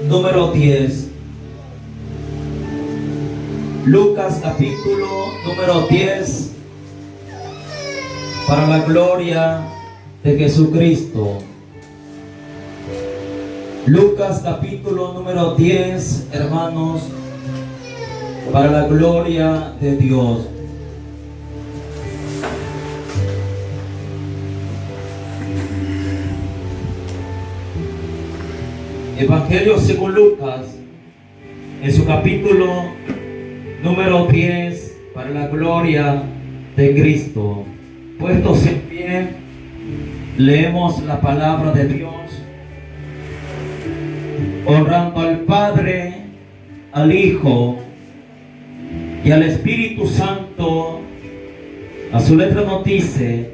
número 10. Lucas capítulo número 10. Para la gloria de Jesucristo. Lucas capítulo número 10, hermanos, para la gloria de Dios. Evangelio según Lucas, en su capítulo número 10, para la gloria de Cristo. Puestos en pie, leemos la palabra de Dios, honrando al Padre, al Hijo y al Espíritu Santo. A su letra nos dice,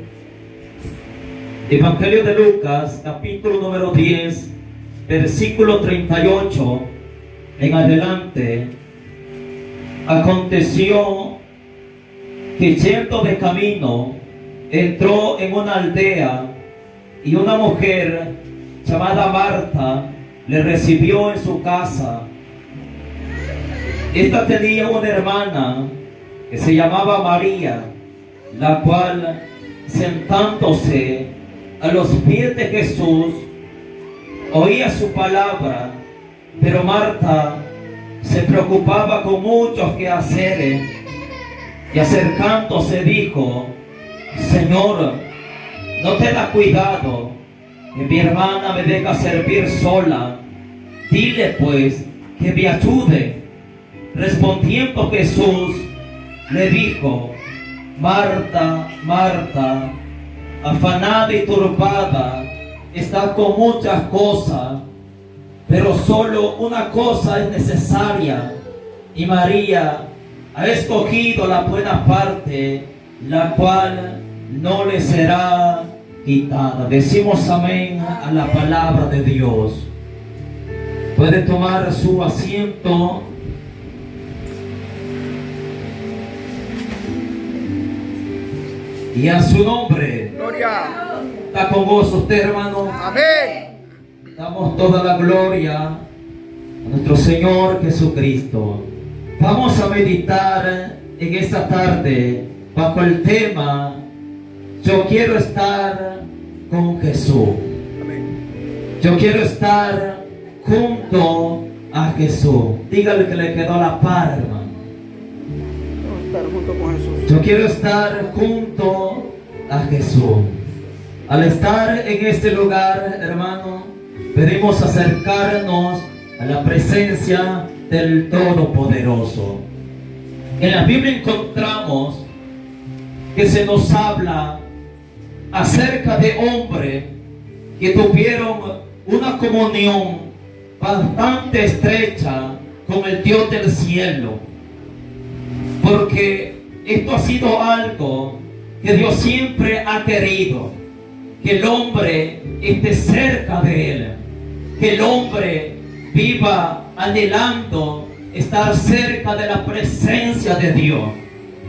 Evangelio de Lucas, capítulo número 10, versículo 38 en adelante. Aconteció que yendo de camino, entró en una aldea y una mujer llamada Marta le recibió en su casa. Esta tenía una hermana que se llamaba María, la cual, sentándose a los pies de Jesús, oía su palabra, pero Marta se preocupaba con muchos quehaceres y acercándose dijo: Señor, ¿no te da cuidado que mi hermana me deja servir sola? Dile pues que me ayude. Respondiendo Jesús le dijo: Marta, Marta, afanada y turbada estás con muchas cosas, pero solo una cosa es necesaria, y María ha escogido la buena parte, la cual no le será quitada. Decimos amén a la palabra de Dios. Puede tomar su asiento. Y a su nombre. Gloria. ¿Está con gozo usted, hermano? Amén. Damos toda la gloria a nuestro Señor Jesucristo. Vamos a meditar en esta tarde bajo el tema: yo quiero estar con Jesús. Amén. Yo quiero estar junto a Jesús. Dígale que le quedó la par, hermano. Vamos a estar junto con Jesús. Yo quiero estar junto a Jesús. Al estar en este lugar, hermano, pedimos acercarnos a la presencia del Todopoderoso. En la Biblia encontramos que se nos habla acerca de hombres que tuvieron una comunión bastante estrecha con el Dios del cielo, porque esto ha sido algo que Dios siempre ha querido, que el hombre esté cerca de Él, que el hombre viva anhelando estar cerca de la presencia de Dios.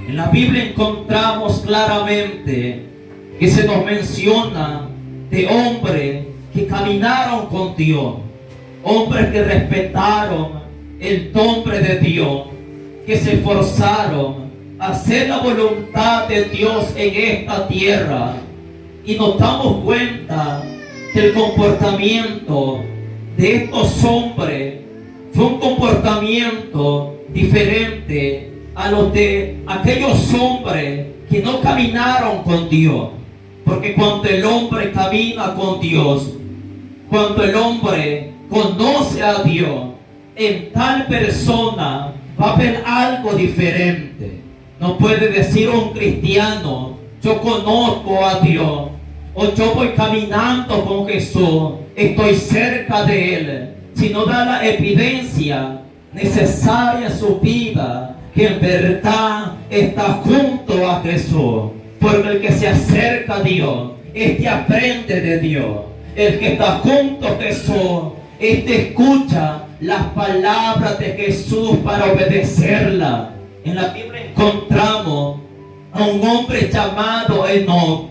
En la Biblia encontramos claramente que se nos menciona de hombres que caminaron con Dios, hombres que respetaron el nombre de Dios, que se esforzaron a hacer la voluntad de Dios en esta tierra. Y nos damos cuenta que el comportamiento de estos hombres fue un comportamiento diferente a los de aquellos hombres que no caminaron con Dios. Porque cuando el hombre camina con Dios, cuando el hombre conoce a Dios, en tal persona va a haber algo diferente. No puede decir un cristiano: yo conozco a Dios, o yo voy caminando con Jesús, estoy cerca de Él, sino da la evidencia necesaria en su vida que en verdad está junto a Jesús. Porque el que se acerca a Dios, este aprende de Dios. El que está junto a Jesús, este escucha las palabras de Jesús para obedecerla. En la Biblia encontramos a un hombre llamado Enoc.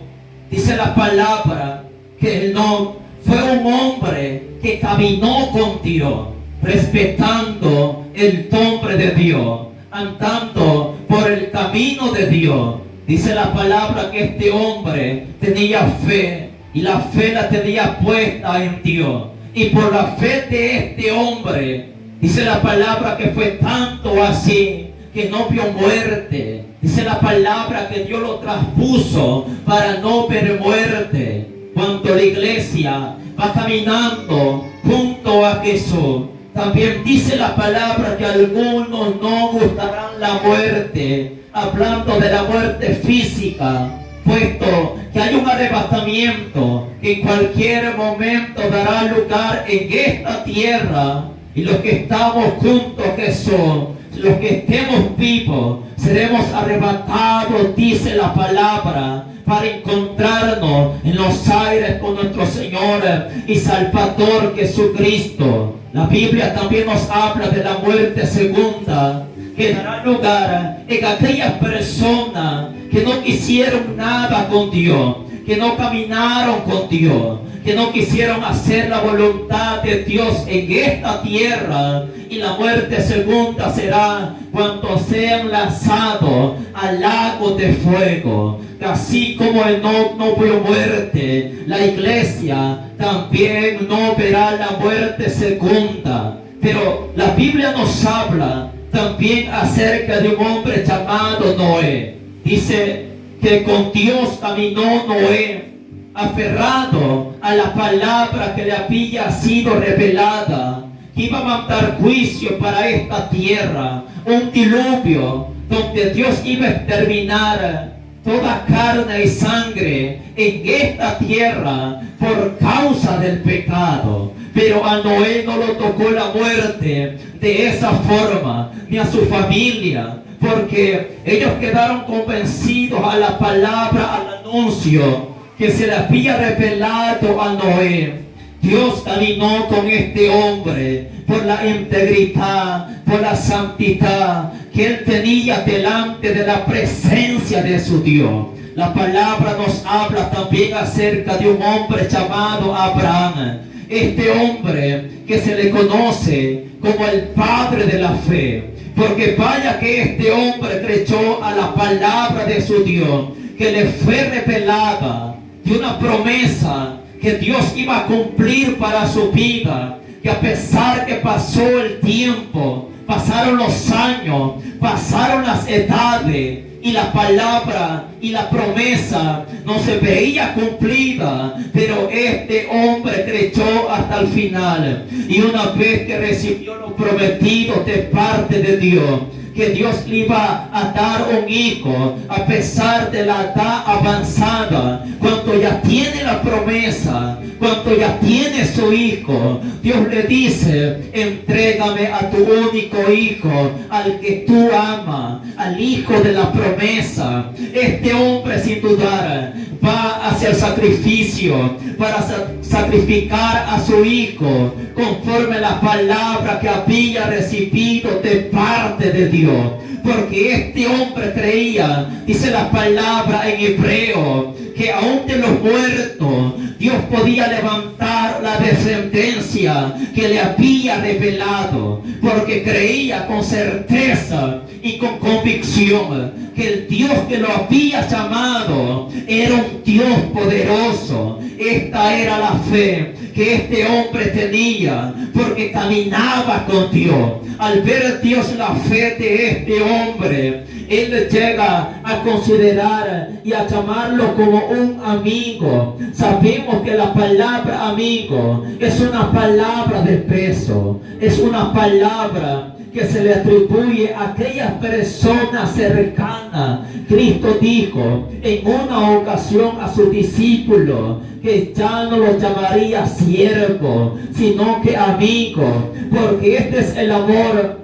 Dice la palabra que Enoc fue un hombre que caminó con Dios. respetando el nombre de Dios, andando por el camino de Dios. Dice la palabra que este hombre tenía fe y la fe la tenía puesta en Dios. Y por la fe de este hombre, dice la palabra que fue tanto así que no vio muerte. Dice la palabra que Dios lo traspuso para no ver muerte. Cuando la iglesia va caminando junto a Jesús, también dice la palabra que algunos no gustarán la muerte, hablando de la muerte física, puesto que hay un arrebatamiento que en cualquier momento dará lugar en esta tierra, y los que estamos juntos a Jesús, los que estemos vivos, seremos arrebatados, dice la palabra, para encontrarnos en los aires con nuestro Señor y Salvador Jesucristo. La Biblia también nos habla de la muerte segunda, que dará lugar en aquellas personas que no quisieron nada con Dios, que no caminaron con Dios, que no quisieron hacer la voluntad de Dios en esta tierra. Y la muerte segunda será cuando sean lanzados al lago de fuego. Así como Enoc no vio muerte, la iglesia también no verá la muerte segunda. Pero la Biblia nos habla también acerca de un hombre llamado Noé. Dice que con Dios caminó Noé, aferrado a la palabra que le había sido revelada, que iba a mandar juicio para esta tierra, un diluvio donde Dios iba a exterminar toda carne y sangre en esta tierra por causa del pecado. Pero a Noé no lo tocó la muerte de esa forma, ni a su familia, porque ellos quedaron convencidos a la palabra, al anuncio que se le había revelado a Noé. Dios caminó con este hombre por la integridad, por la santidad que él tenía delante de la presencia de su Dios. La palabra nos habla también acerca de un hombre llamado Abraham. Este hombre que se le conoce como el padre de la fe, porque vaya que este hombre creyó a la palabra de su Dios, que le fue revelada, de una promesa que Dios iba a cumplir para su vida, que a pesar que pasó el tiempo, pasaron los años, pasaron las edades, y la palabra y la promesa no se veía cumplida, pero este hombre creyó hasta el final. Y una vez que recibió lo prometido de parte de Dios, que Dios le iba a dar un hijo a pesar de la edad avanzada, cuando ya tiene la promesa, cuando ya tiene su hijo, Dios le dice: entrégame a tu único hijo, al que tú amas, al hijo de la promesa. Este hombre sin dudar va hacia el sacrificio para sacrificar a su hijo conforme la palabra que había recibido de parte de Dios. Porque este hombre creía, dice la palabra en hebreo, que aún de los muertos Dios podía levantar la descendencia que le había revelado, porque creía con certeza y con convicción que el Dios que lo había llamado era un Dios poderoso. Esta era la fe que este hombre tenía, porque caminaba con Dios. Al ver Dios la fe de este hombre, él llega a considerar y a llamarlo como un amigo. Sabemos que la palabra amigo es una palabra de peso, es una palabra que se le atribuye a aquellas personas cercanas. Cristo dijo en una ocasión a sus discípulos que ya no los llamaría siervo, sino que amigo, porque este es el amor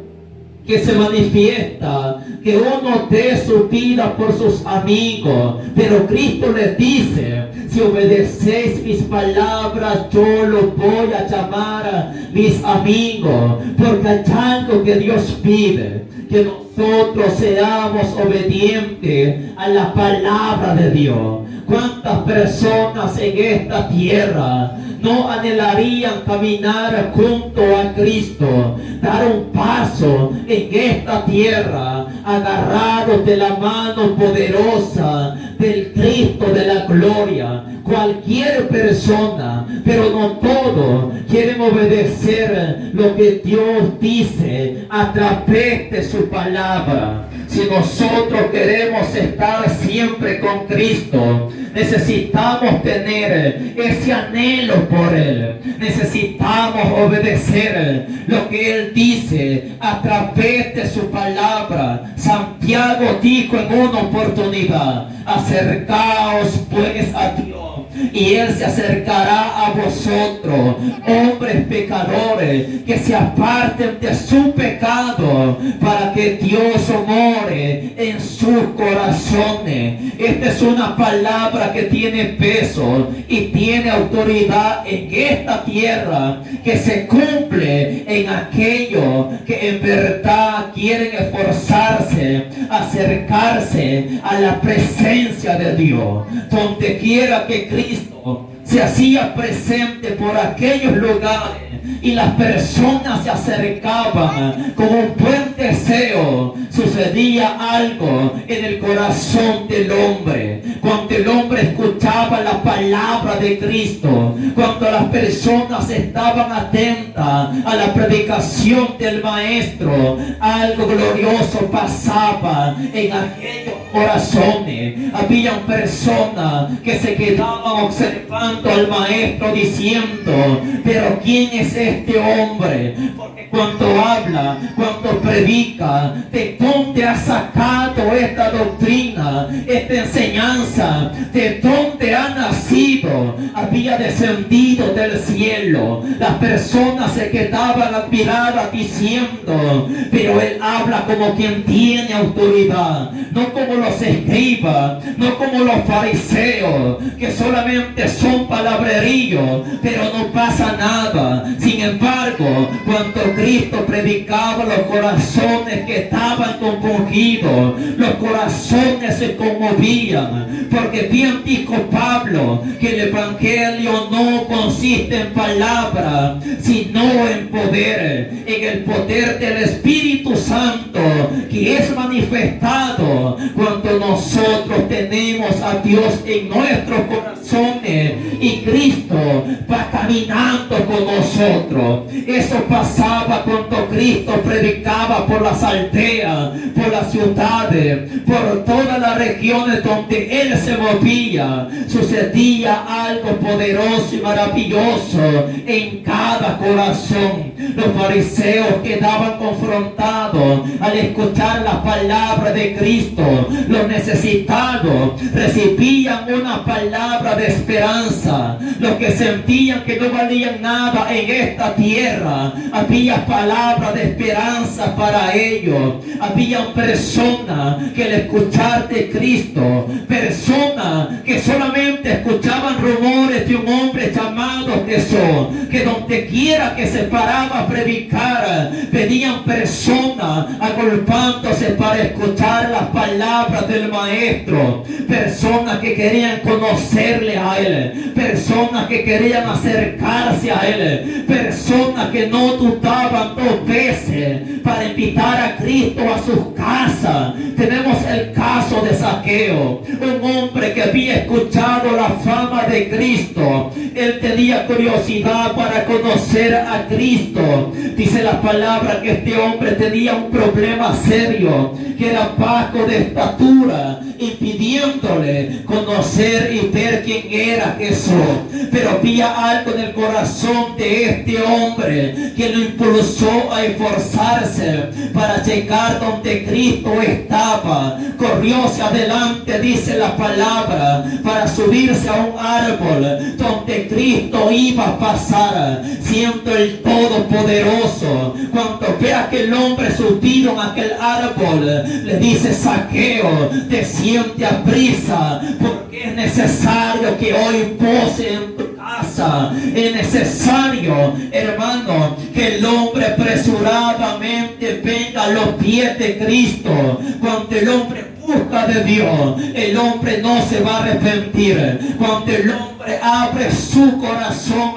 que se manifiesta, que uno dé su vida por sus amigos. Pero Cristo les dice: si obedecéis mis palabras, yo los voy a llamar mis amigos, porque hay algo que Dios pide, que nosotros seamos obedientes a la palabra de Dios. ¿Cuántas personas en esta tierra no anhelarían caminar junto a Cristo, dar un paso en esta tierra, agarrados de la mano poderosa del Cristo de la gloria? Cualquier persona, pero no todos quieren obedecer lo que Dios dice a través de su palabra. Si nosotros queremos estar siempre con Cristo, necesitamos tener ese anhelo por Él. Necesitamos obedecer lo que Él dice a través de su palabra. Santiago dijo en una oportunidad: acercaos pues a Dios, y Él se acercará a vosotros. Hombres pecadores, que se aparten de su pecado, para que Dios more en sus corazones. Esta es una palabra que tiene peso y tiene autoridad en esta tierra, que se cumple en aquellos que en verdad quieren esforzarse, acercarse a la presencia de Dios. Donde quiera que Cristo se hacía presente por aquellos lugares y las personas se acercaban con un buen deseo, sucedía algo en el corazón del hombre. Cuando el hombre escuchaba la palabra de Cristo, cuando las personas estaban atentas a la predicación del Maestro, algo glorioso pasaba en aquellos corazones. Habían personas que se quedaban observando al Maestro diciendo: pero ¿quién es este hombre? Porque cuando habla, cuando predica, ¿de dónde ha sacado esta doctrina, esta enseñanza? ¿De dónde ha nacido? Había descendido del cielo. Las personas se quedaban admiradas diciendo: pero él habla como quien tiene autoridad, no como los escribas, no como los fariseos, que solamente son palabreríos, pero no pasa nada. Sin embargo, cuando Cristo predicaba, los corazones que estaban compungidos, los corazones se conmovían, porque bien dijo Pablo que el evangelio no consiste en palabras, sino en poder, en el poder del Espíritu Santo, que es manifestado cuando nosotros tenemos a Dios en nuestros corazones y Cristo va caminando con nosotros. Eso pasaba cuando Cristo predicaba por las aldeas, por las ciudades, por todas las regiones donde Él se movía. Sucedía algo poderoso y maravilloso en cada corazón. Los fariseos quedaban confrontados al escuchar la palabra de Cristo. Los necesitados recibían una palabra de esperanza. Los que sentían que no valían nada en esta tierra, había palabra de esperanza para ellos. Había personas que al escuchar de Cristo, personas que solamente escuchaban rumores de un hombre llamado Jesús, que donde quiera que se paraba a predicar, venían personas agolpándose para escuchar las palabras del Maestro. Personas que querían conocerle a Él, personas que querían acercarse a Él, personas que no dudaban dos veces para invitar a Cristo a sus casas. Tenemos el caso de Zaqueo, un hombre que había escuchado la fama de Cristo. Él tenía curiosidad para conocer a Cristo. Dice la palabra que este hombre tenía un problema serio, que era bajo de estatura, impidiéndole conocer y ver quién era Jesús. Pero había algo en el corazón de este hombre que lo impulsó a esforzarse para llegar donde Cristo estaba. Corrió hacia adelante, dice la palabra, para subirse a un árbol donde Cristo iba a pasar, siendo el Todopoderoso. Cuando ve a aquel hombre subido en aquel árbol, le dice: Zaqueo, desciende a prisa, porque es necesario que hoy pose en tu casa. Es necesario, hermano, que el hombre apresuradamente venga a los pies de Cristo. Cuando el hombre busca de Dios, el hombre no se va a arrepentir. Cuando el hombre abre su corazón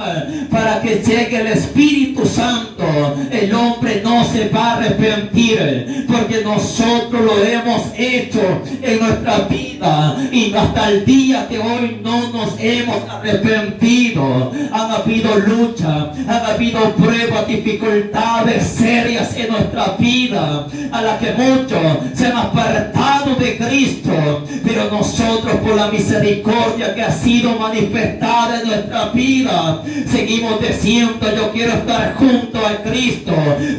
para que llegue el Espíritu Santo, el hombre no se va a arrepentir, porque nosotros lo hemos hecho en nuestra vida y hasta el día de hoy no nos hemos arrepentido. Han habido luchas, han habido pruebas, dificultades serias en nuestra vida, a las que muchos se han apartado de Cristo, pero nosotros, por la misericordia que ha sido manifestada en nuestra vida, seguimos diciendo: yo quiero estar junto a Cristo,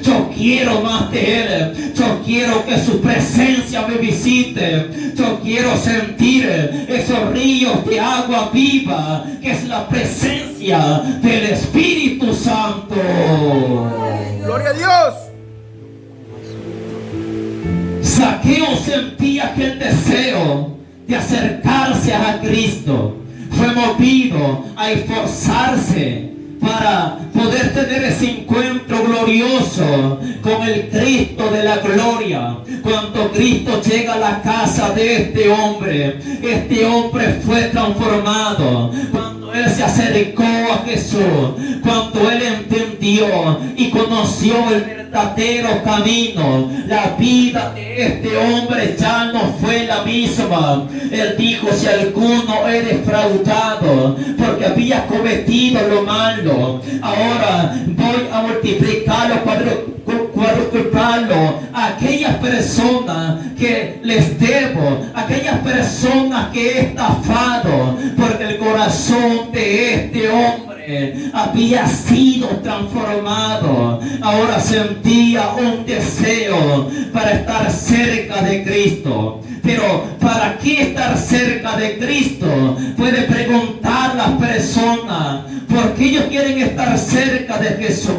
yo quiero más de Él, yo quiero que su presencia me visite, yo quiero sentir esos ríos de agua viva, que es la presencia del Espíritu Santo. Gloria a Dios. Zaqueo sentía aquel deseo de acercarse a Cristo. Fue movido a esforzarse para poder tener ese encuentro glorioso con el Cristo de la gloria. Cuando Cristo llega a la casa de este hombre fue transformado. Cuando él se acercó a Jesús, cuando él entendió y conoció el verdadero camino, la vida de este hombre ya no fue la misma. Él dijo: si alguno he defraudado porque había cometido lo malo, ahora voy a multiplicarlo, cuadruplicarlo a aquellas personas que les debo, aquellas personas que he estafado, porque el corazón de este hombre había sido transformado. Ahora sentía un deseo para estar cerca de Cristo. Pero ¿para qué estar cerca de Cristo? Puede preguntar las personas: ¿por qué ellos quieren estar cerca de Jesús?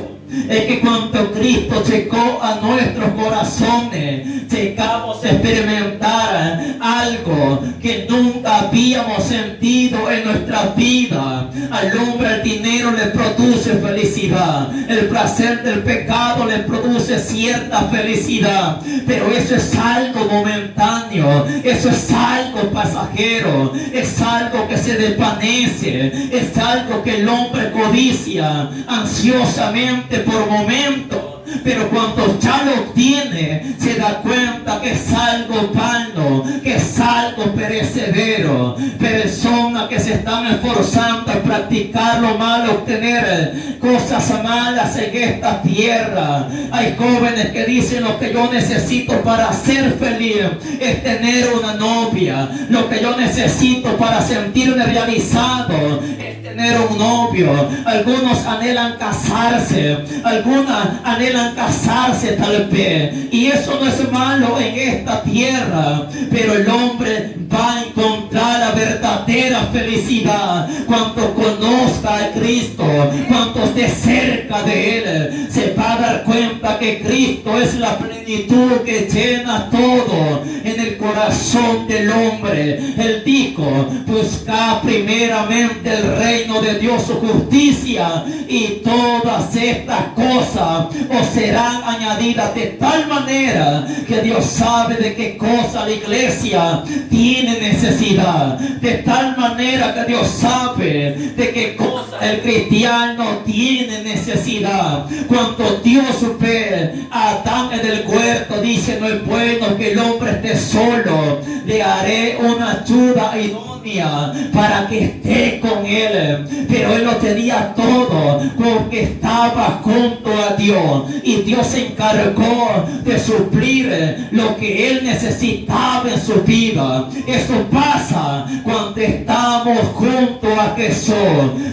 Es que cuando Cristo llegó a nuestros corazones, llegamos a experimentar algo que nunca habíamos sentido en nuestra vida. Al hombre el dinero le produce felicidad, el placer del pecado le produce cierta felicidad, pero eso es algo momentáneo, eso es algo pasajero, es algo que se desvanece, es algo que el hombre codicia ansiosamente por momentos. Pero cuando ya lo tiene, se da cuenta que es algo vano, que es algo perecedero. Personas que se están esforzando a practicar lo malo, obtener cosas malas en esta tierra. Hay jóvenes que dicen: lo que yo necesito para ser feliz es tener una novia. Lo que yo necesito para sentirme realizado es tener un novio. Algunos anhelan casarse, algunas anhelan casarse tal vez, y eso no es malo en esta tierra, pero el hombre va a encontrar la verdadera felicidad cuando conozca a Cristo, cuando esté cerca de Él. Se va a dar cuenta que Cristo es la plenitud que llena todo en el corazón del hombre. Él dijo: buscad primeramente el reino de Dios, su justicia, y todas estas cosas os serán añadidas. De tal manera que Dios sabe de qué cosa la iglesia tiene necesidad. De tal manera que Dios sabe de qué cosa el cristiano tiene necesidad. Cuando Dios ve a Adán en el huerto, dice: no es bueno que el hombre esté solo, le haré una ayuda idónea para que esté con él. Pero él lo tenía todo porque estaba junto a Dios, y Dios se encargó de suplir lo que él necesitaba en su vida. Eso pasa cuando estamos junto a Jesús.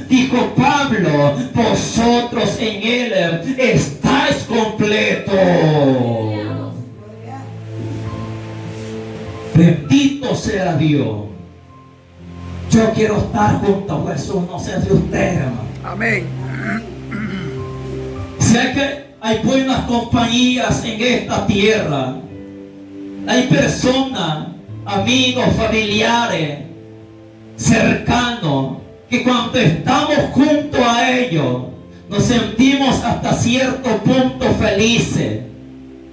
Dijo Pablo: vosotros en él estáis completos. Bendito sea Dios. Yo quiero estar junto a Jesús, no sé si usted, hermano. Amén. Sé que hay buenas compañías en esta tierra. Hay personas, amigos, familiares, cercanos, que cuando estamos junto a ellos nos sentimos hasta cierto punto felices.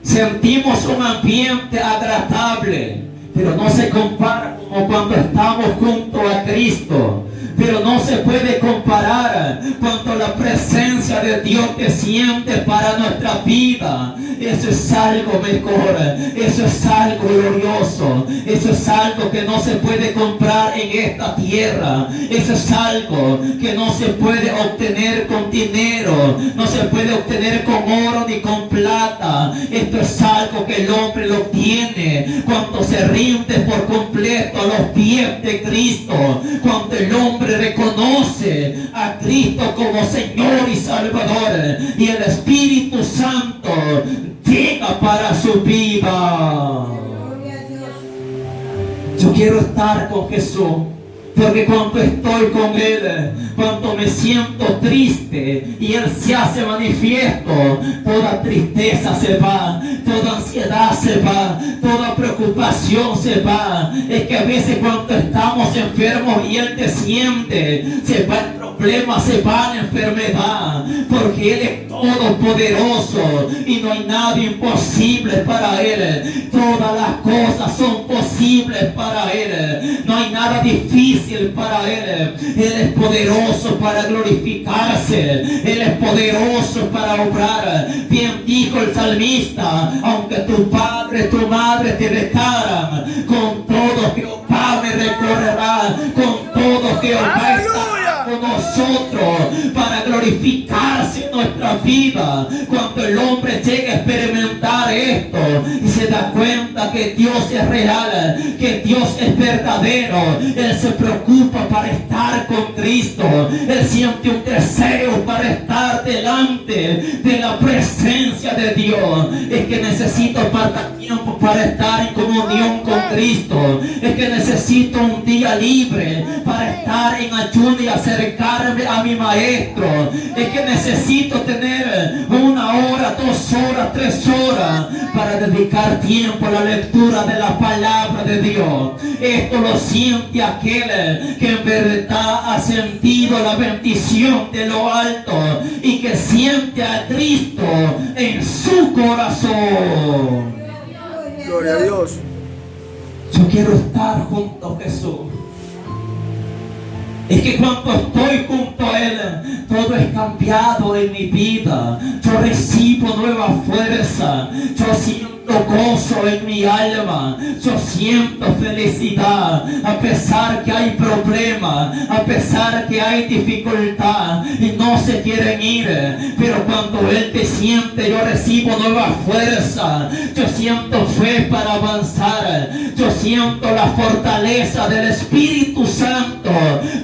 Sentimos un ambiente agradable. pero no se compara como cuando estamos junto a Cristo. Pero no se puede comparar cuando la presencia de Dios te siente para nuestra vida. Eso es algo mejor, eso es algo glorioso, eso es algo que no se puede comprar en esta tierra. Eso es algo que no se puede obtener con dinero, no se puede obtener con oro ni con plata. Esto es algo que el hombre lo tiene cuando se rinde por completo a los pies de Cristo, cuando el hombre reconoce a Cristo como Señor y Salvador y el Espíritu Santo llega para su vida. Yo quiero estar con Jesús, porque cuando estoy con Él, cuando me siento triste y Él se hace manifiesto, toda tristeza se va, toda ansiedad se va, toda preocupación se va. Es que a veces cuando estamos enfermos y Él te siente, se va el problema, se va la enfermedad, porque Él es todopoderoso y no hay nada imposible para Él. Todas las cosas son posibles para Él, no hay nada difícil para Él. Él es poderoso para glorificarse, Él es poderoso para obrar. Bien dijo el salmista: aunque tu padre, tu madre te dejaran, con todo Jehová me recorrerá, con todo Jehová estará con nosotros para glorificarse en nuestra vida. Cuando el hombre llega a experimentar esto y se da cuenta que Dios es real, que Dios es verdadero, Él se preocupa para estar con Cristo. Él siente un deseo para estar delante de la presencia de Dios. Es que necesito apartar tiempo para estar en comunión con Cristo. Es que necesito un día libre para estar en ayuno y acercarme a mi Maestro. Es que necesito tener 1 hora, 2 horas, 3 horas para dedicar tiempo a la lectura de la palabra de Dios. Esto lo siente aquel que en verdad ha sentido la bendición de lo alto y que siente a Cristo en su corazón. Gloria a Dios. Yo quiero estar junto a Jesús. Es que cuando estoy junto a Él, todo es cambiado en mi vida. Yo recibo nueva fuerza. Yo siento gozo en mi alma. Yo siento felicidad. A pesar que hay problemas, a pesar que hay dificultad y no se quieren ir. Pero cuando Él te siente, yo recibo nueva fuerza. Yo siento fe para avanzar. Yo siento la fortaleza del Espíritu Santo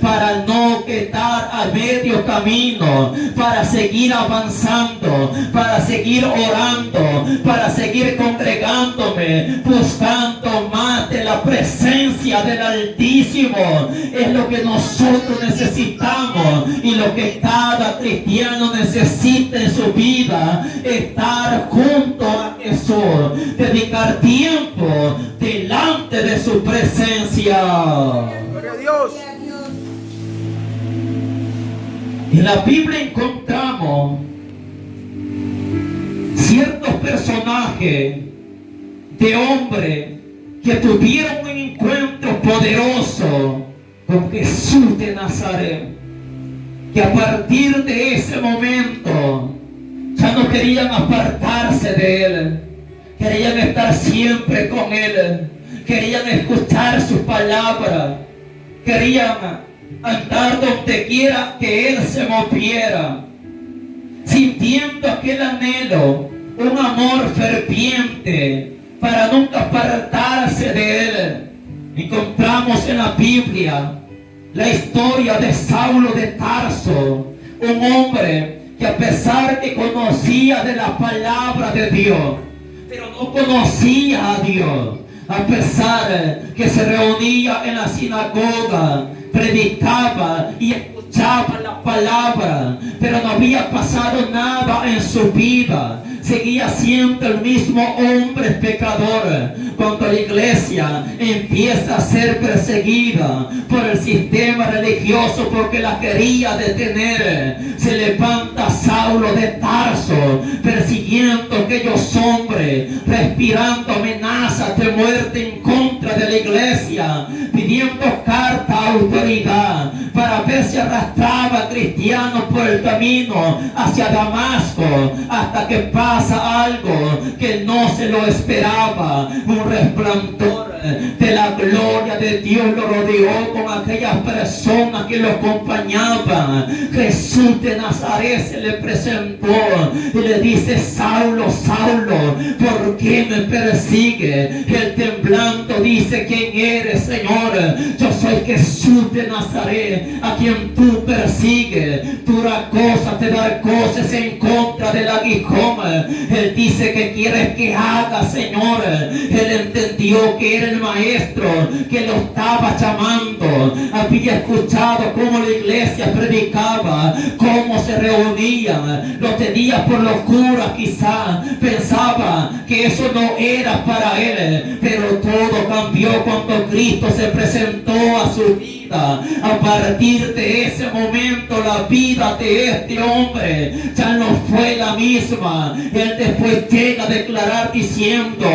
para no quedar a medio camino, para seguir avanzando, para seguir orando, para seguir congregándome, buscando más de la presencia del Altísimo. Es lo que nosotros necesitamos y lo que cada cristiano necesita en su vida: estar junto a Jesús, dedicar tiempo delante de su presencia. Gloria a Dios. En la Biblia encontramos ciertos personajes de hombres que tuvieron un encuentro poderoso con Jesús de Nazaret, que a partir de ese momento ya no querían apartarse de Él, querían estar siempre con Él, querían escuchar sus palabras, querían andar donde quiera que Él se moviera, sintiendo aquel anhelo, un amor ferviente para nunca apartarse de Él. Encontramos en la Biblia la historia de Saulo de Tarso, un hombre que a pesar que conocía de la palabra de Dios, pero no conocía a Dios, a pesar que se reunía en la sinagoga, predicaba y escuchaba la palabra, pero no había pasado nada en su vida. Seguía siendo el mismo hombre pecador. Cuando la iglesia empieza a ser perseguida por el sistema religioso porque la quería detener, se levanta Saulo de Tarso persiguiendo a aquellos hombres, respirando amenazas de muerte en contra de la la iglesia, pidiendo carta a autoridad para ver si arrastraba a cristianos por el camino hacia Damasco, hasta que pasa algo que no se lo esperaba. Un resplandor de la gloria de Dios lo rodeó con aquellas personas que lo acompañaban. Jesús de Nazaret se le presentó y le dice: Saulo, Saulo, ¿por qué me persigue? El temblando dice: ¿quién eres, Señor? Yo soy Jesús de Nazaret, a quien tú persigues. Dura cosa te da cosas en contra del aguijón. Él dice: ¿qué quieres que haga, Señor? Él entendió que era el maestro que lo estaba llamando. Había escuchado cómo la iglesia predicaba, cómo se reunían, lo tenía por locura quizá, pensaba que eso no era para él, pero todo cambió cuando Cristo se presentó a su vida. A partir de ese momento la vida de este hombre ya no fue la misma. Él después llega a declarar diciendo: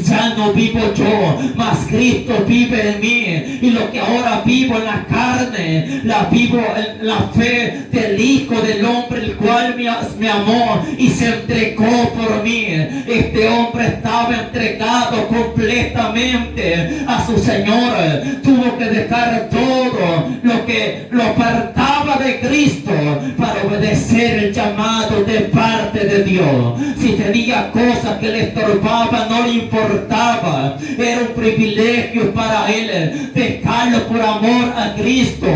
ya no vivo yo, mas Cristo vive en mí, y lo que ahora vivo en la carne, la vivo en la fe del Hijo del Hombre, el cual me amó y se entregó por mí. Este hombre estaba entregado completamente a su Señor. Tuvo que dejar todo lo que lo apartaba de Cristo para obedecer el llamado de parte de Dios. Si tenía cosas que le estorbaban, no le importaba. Era un privilegio para él dejarlo por amor a Cristo.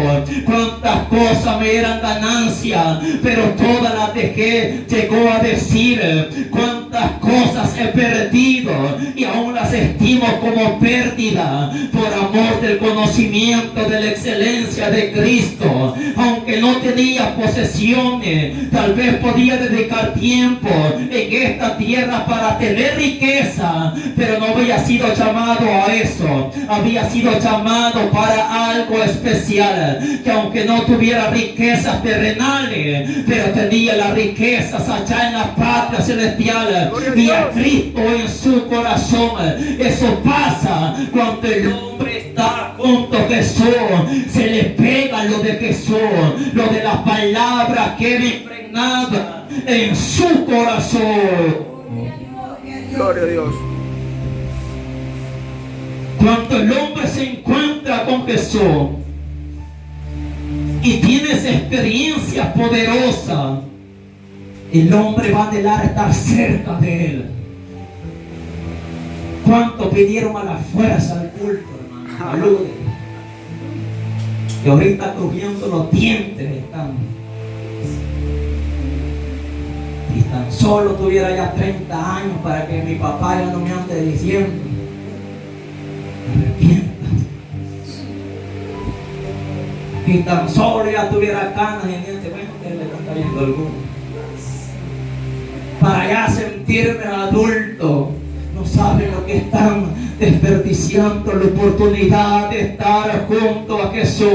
Cuántas cosas me eran ganancia, pero todas las dejé. Llegó a decir: cuántas cosas he perdido y aún las estimo como pérdida por amor del conocimiento de la excelencia de Cristo. Aunque no tenía posesiones, tal vez podía dedicar tiempo en esta tierra para tener riqueza, pero no había sido llamado a eso. Había sido llamado para algo especial, que aunque no tuviera riquezas terrenales, pero tenía las riquezas allá en la patria celestial y a Cristo en su corazón. Eso pasa cuando el hombre está junto a Jesús. Se le pega lo de Jesús, lo de las palabras que era impregnada en su corazón. Gloria a Dios. Cuando el hombre se encuentra con Jesús y tiene esa experiencia poderosa, el hombre va a anhelar estar cerca de él. ¿Cuántos vinieron a la fuerza al culto, hermano? Saluden. Que ahorita crujiendo los dientes están. Si tan solo tuviera ya 30 años para que mi papá ya no me ande diciendo: arrepiéntate. Si tan solo ya tuviera canas en este, bueno, que le está cayendo alguno. Para ya sentirme adulto. No saben lo que están desperdiciando, la oportunidad de estar junto a Jesús.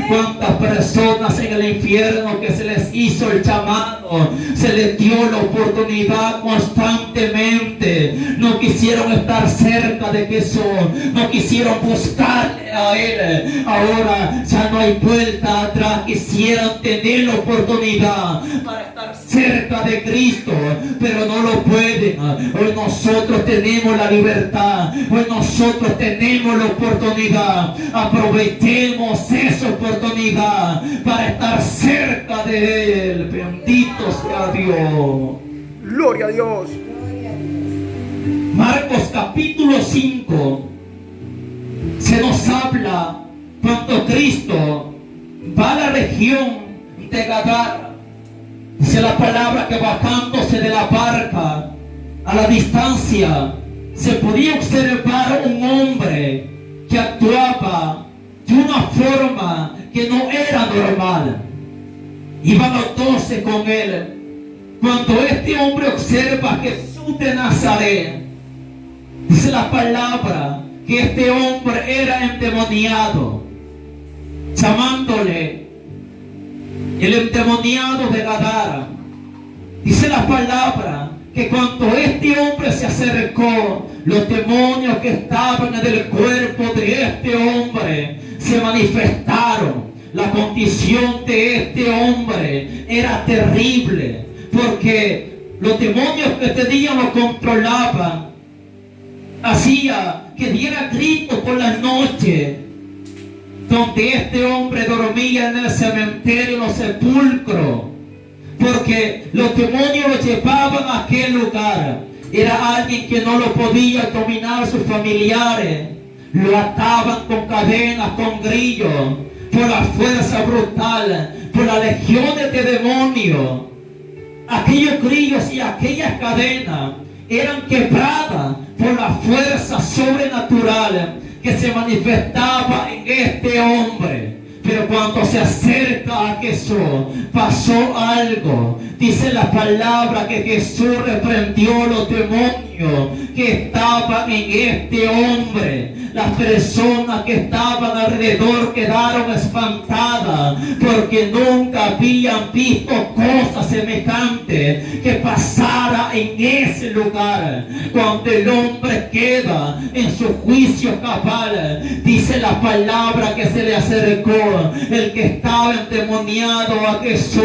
Cuántas personas en el infierno que se les hizo el llamado, se les dio la oportunidad constantemente, no quisieron estar cerca de Jesús, no quisieron buscarle a Él. Ahora ya no hay vuelta atrás. Quisieran tener la oportunidad para estar cerca de Cristo, pero no lo pueden. Hoy nosotros tenemos la libertad, hoy nosotros tenemos la oportunidad. Aprovechemos esa oportunidad para estar cerca de Él. Bendito sea Dios. Gloria a Dios. Marcos capítulo 5 se nos habla cuando Cristo va a la región de Gadara. Dice la palabra que bajándose de la barca a la distancia se podía observar un hombre que actuaba de una forma que no era normal. Iban los 12 con él. Cuando este hombre observa a Jesús de Nazaret, dice la palabra que este hombre era endemoniado, llamándole el endemoniado de Gadara. Dice la palabra que cuando este hombre se acercó, los demonios que estaban en el cuerpo de este hombre se manifestaron. La condición de este hombre era terrible, porque los demonios que este día lo controlaban hacía que diera gritos por las noches, donde este hombre dormía en el cementerio, en los sepulcros, porque los demonios lo llevaban a aquel lugar. Era alguien que no lo podía dominar sus familiares, lo ataban con cadenas, con grillos, por la fuerza brutal, por las legiones de demonios. Aquellos grillos y aquellas cadenas eran quebradas por la fuerza sobrenatural que se manifestaba en este hombre. Pero cuando se acerca a Jesús, pasó algo. Dice la palabra que Jesús reprendió los demonios que estaban en este hombre. Las personas que estaban alrededor quedaron espantadas, porque nunca habían visto cosas semejantes que pasara en ese lugar. Cuando el hombre queda en su juicio cabal, dice la palabra que se le acercó el que estaba endemoniado a Jesús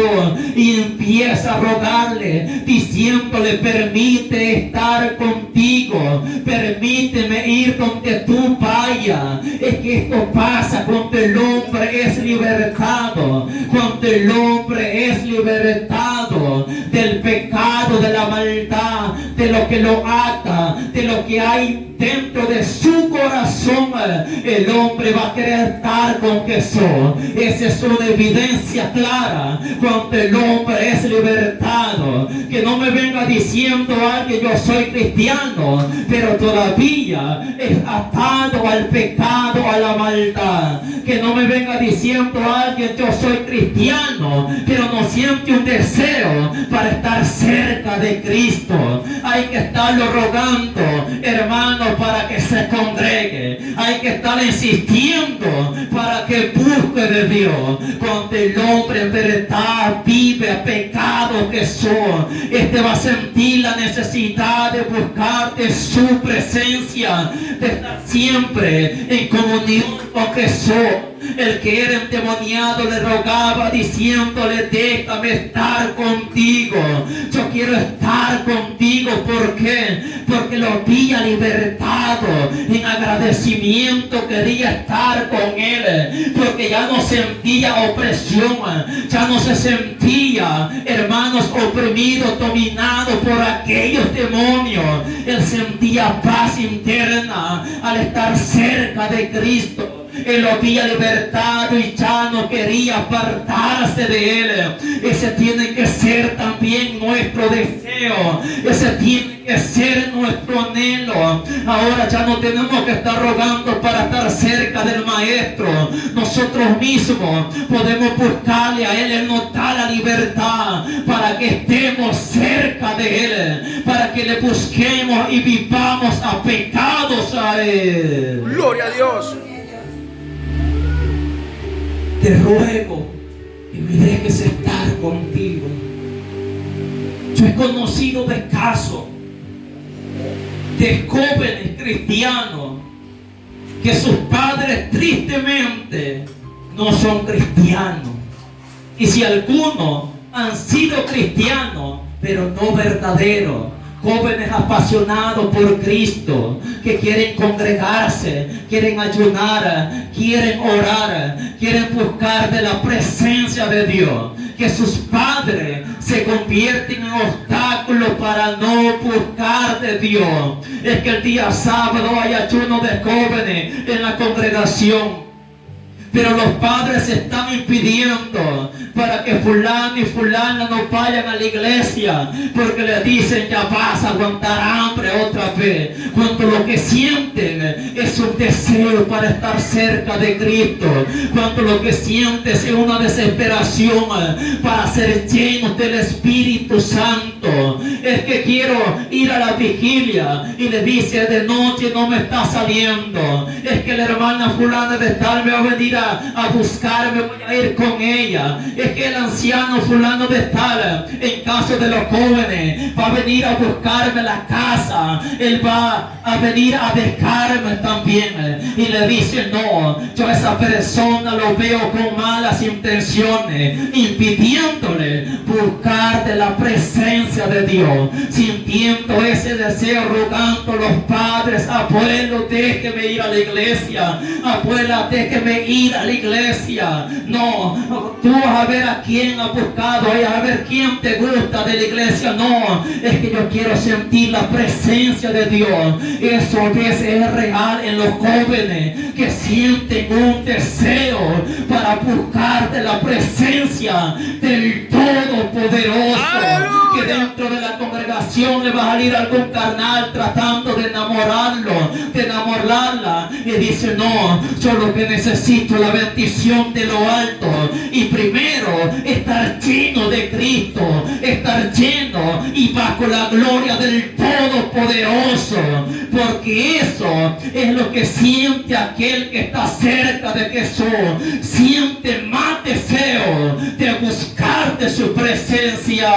y empieza a rogarle, diciéndole: permite estar contigo, permíteme ir donde tú vayas. Es que esto pasa cuando el hombre es libertado, cuando el hombre es libertado del pecado, de la maldad, de lo que lo ata, de lo que hay dentro de su corazón. El hombre va a querer estar con Jesús. Esa es una evidencia clara cuando el hombre es libertado. Que no me venga diciendo alguien: yo soy cristiano, pero todavía es atado al pecado, a la maldad. Que no me venga diciendo alguien: yo soy cristiano, pero no siente un deseo para estar cerca de Cristo. Hay que estarlo rogando, hermano, para que se congregue. Hay que estar insistiendo para que busque de Dios. Cuando el hombre en verdad vive a pecado Jesús, este va a sentir la necesidad de buscar de su presencia, de estar siempre en comunión con Jesús. El que era endemoniado le rogaba diciéndole: déjame estar contigo, yo quiero estar contigo. ¿Por qué? Porque lo había libertado. En agradecimiento quería estar con él, porque ya no sentía opresión, ya no se sentía, hermanos, oprimido, dominado por aquellos demonios. Él sentía paz interna al estar cerca de Cristo. Él lo había libertado y ya no quería apartarse de él. Ese tiene que ser también nuestro deseo. Ese tiene que ser nuestro anhelo. Ahora ya no tenemos que estar rogando para estar cerca del Maestro. Nosotros mismos podemos buscarle a Él. Él nos da la libertad para que estemos cerca de Él, para que le busquemos y vivamos apegados a Él. Gloria a Dios. Te ruego que me dejes estar contigo. Yo he conocido de casos de jóvenes cristianos que sus padres tristemente no son cristianos. Y si algunos han sido cristianos, pero no verdaderos, jóvenes apasionados por Cristo, que quieren congregarse, quieren ayunar, quieren orar, quieren buscar de la presencia de Dios, que sus padres se convierten en obstáculos para no buscar de Dios. Es que el día sábado hay ayuno de jóvenes en la congregación, pero los padres se están impidiendo para que fulano y fulana no vayan a la iglesia, porque le dicen: ya vas a aguantar hambre otra vez, cuando lo que sienten es un deseo para estar cerca de Cristo, cuando lo que sientes es una desesperación para ser llenos del Espíritu Santo. Es que quiero ir a la vigilia y le dice: de noche no me está saliendo. Es que la hermana fulana de tal me va a venir a a buscarme, voy a ir con ella. Es que el anciano fulano de tal, en caso de los jóvenes, va a venir a buscarme la casa. Él va a venir a dejarme también. Y le dice, no, yo a esa persona lo veo con malas intenciones, impidiéndole buscar de la presencia de Dios, sintiendo ese deseo, rogando a los padres, abuelo, déjeme ir a la iglesia, abuela, déjeme ir a la iglesia. No, tú vas a ver a quién ha buscado, a ver quién te gusta de la iglesia. No, es que yo quiero sentir la presencia de Dios. Eso a veces es real en los jóvenes que sienten un deseo para buscar de la presencia del Todopoderoso. ¡Aleluya! Que dentro de la congregación le va a salir algún carnal tratando de enamorarlo, de enamorarla, y dice, no, yo lo que necesito es la bendición de lo alto, y primero estar lleno de Cristo, estar lleno y bajo la gloria del Todopoderoso, porque eso es lo que siente aquel que está cerca de Jesús. Siente más deseo de buscar de su presencia.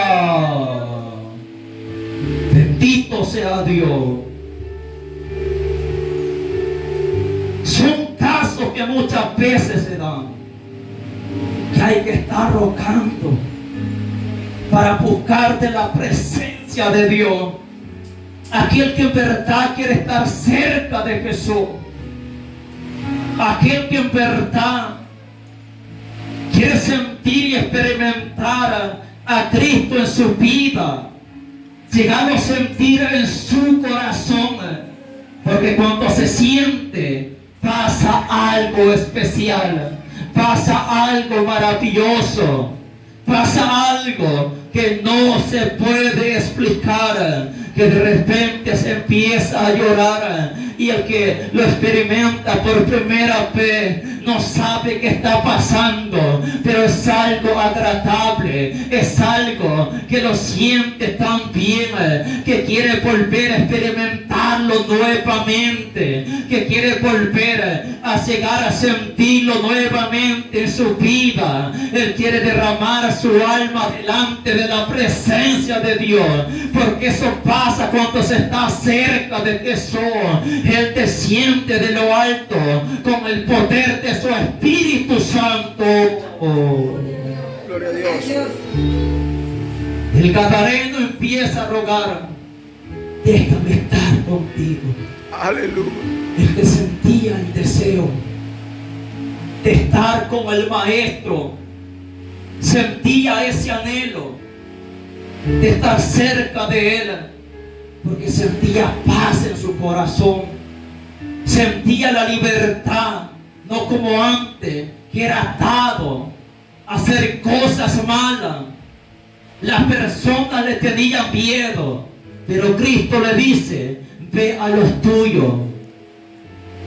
Bendito sea Dios. Son casos que muchas veces se dan, que hay que estar rogando para buscar de la presencia de Dios. Aquel que en verdad quiere estar cerca de Jesús, aquel que en verdad quiere sentir y experimentar a Cristo en su vida, llegado a sentir en su corazón, porque cuando se siente pasa algo especial, pasa algo maravilloso, pasa algo que no se puede explicar, que de repente se empieza a llorar, y el que lo experimenta por primera vez no sabe qué está pasando, pero es algo agradable, es algo que lo siente tan bien, que quiere volver a experimentarlo nuevamente, que quiere volver a llegar a sentirlo nuevamente en su vida. Él quiere derramar su alma delante de la presencia de Dios, porque eso pasa cuando se está cerca de Jesús. Él te siente de lo alto con el poder de su Espíritu Santo. Gloria a Dios. El gadareno empieza a rogar, déjame estar contigo. Aleluya. El que sentía el deseo de estar con el Maestro, sentía ese anhelo de estar cerca de Él, porque sentía paz en su corazón, sentía la libertad, no como antes, que era atado a hacer cosas malas. Las personas le tenían miedo, pero Cristo le dice, ve a los tuyos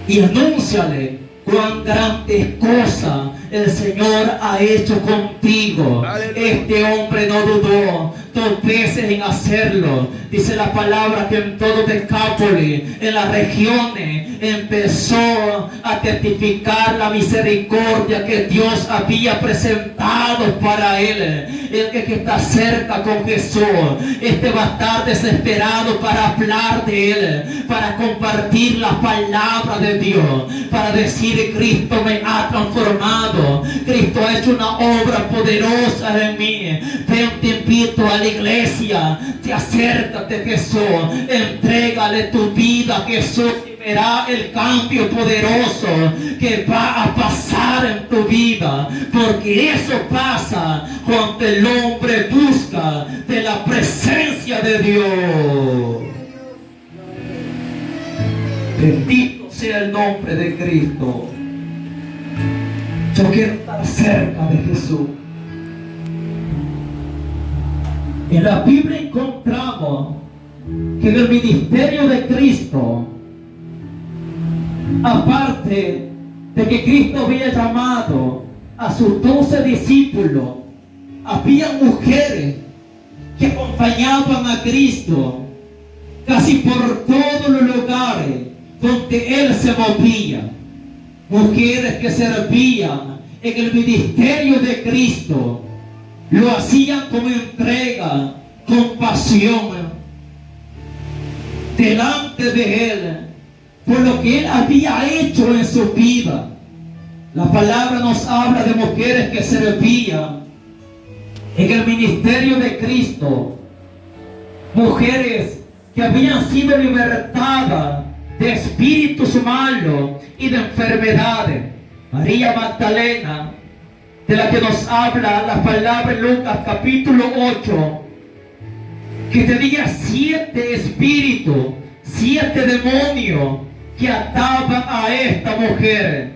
y anúnciale cuán grandes cosas el Señor ha hecho contigo. Aleluya. Este hombre no dudó 2 veces en hacerlo. Dice la palabra que en todo Decápolis, en las regiones, empezó a testificar la misericordia que Dios había presentado para él. El que está cerca con Jesús, va a estar desesperado para hablar de Él, para compartir la palabra de Dios, para decir, Cristo me ha transformado, Cristo ha hecho una obra poderosa en mí. Ven, te invito a la iglesia, te acércate a Jesús, entrégale tu vida a Jesús, y verá el cambio poderoso que va a pasar en tu vida, porque eso pasa cuando el hombre busca de la presencia de Dios. Bendito sea el nombre de Cristo. Yo quiero estar cerca de Jesús. En la Biblia encontramos que en el ministerio de Cristo, aparte de que Cristo había llamado a sus 12 discípulos, había mujeres que acompañaban a Cristo casi por todos los lugares donde Él se movía. mujeres que servían en el ministerio de Cristo, lo hacían con entrega, con pasión, delante de Él, por lo que Él había hecho en su vida. La palabra nos habla de mujeres que servían en el ministerio de Cristo, mujeres que habían sido libertadas de espíritus malos y de enfermedades. María Magdalena, de la que nos habla la palabra en Lucas capítulo 8, que tenía 7 espíritus, 7 demonios que ataban a esta mujer.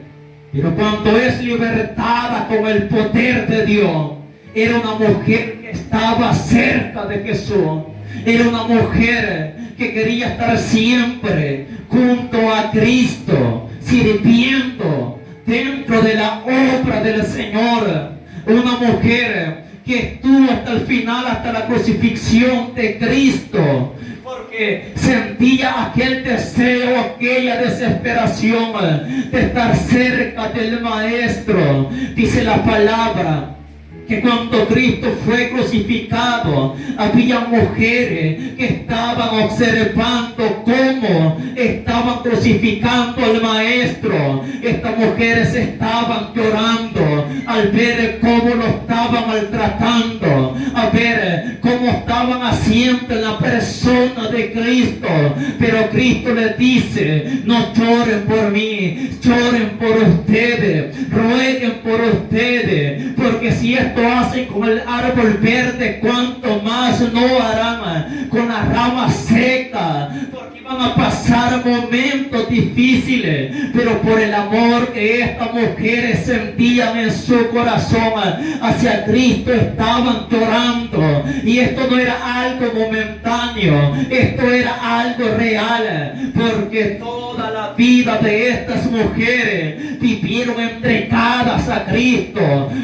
Pero cuando es libertada con el poder de Dios, era una mujer que estaba cerca de Jesús. Era una mujer que quería estar siempre junto a Cristo, sirviendo dentro de la obra del Señor. Una mujer que estuvo hasta el final, hasta la crucifixión de Cristo, porque sentía aquel deseo, aquella desesperación de estar cerca del Maestro. Dice la palabra que cuando Cristo fue crucificado, había mujeres que estaban observando cómo estaban crucificando al Maestro. Estas mujeres estaban llorando al ver cómo lo estaban maltratando, a ver cómo estaban haciendo en la persona de Cristo. Pero Cristo les dice: no lloren por mí, lloren por ustedes, rueguen por ustedes, porque si esto hacen con el árbol verde, cuanto más no harán con la rama seca, porque van a pasar momentos difíciles. Pero por el amor que estas mujeres sentían en su corazón hacia Cristo, estaban llorando. Y esto no era algo momentáneo, esto era algo real, porque toda la vida de estas mujeres vivieron entregadas a Cristo.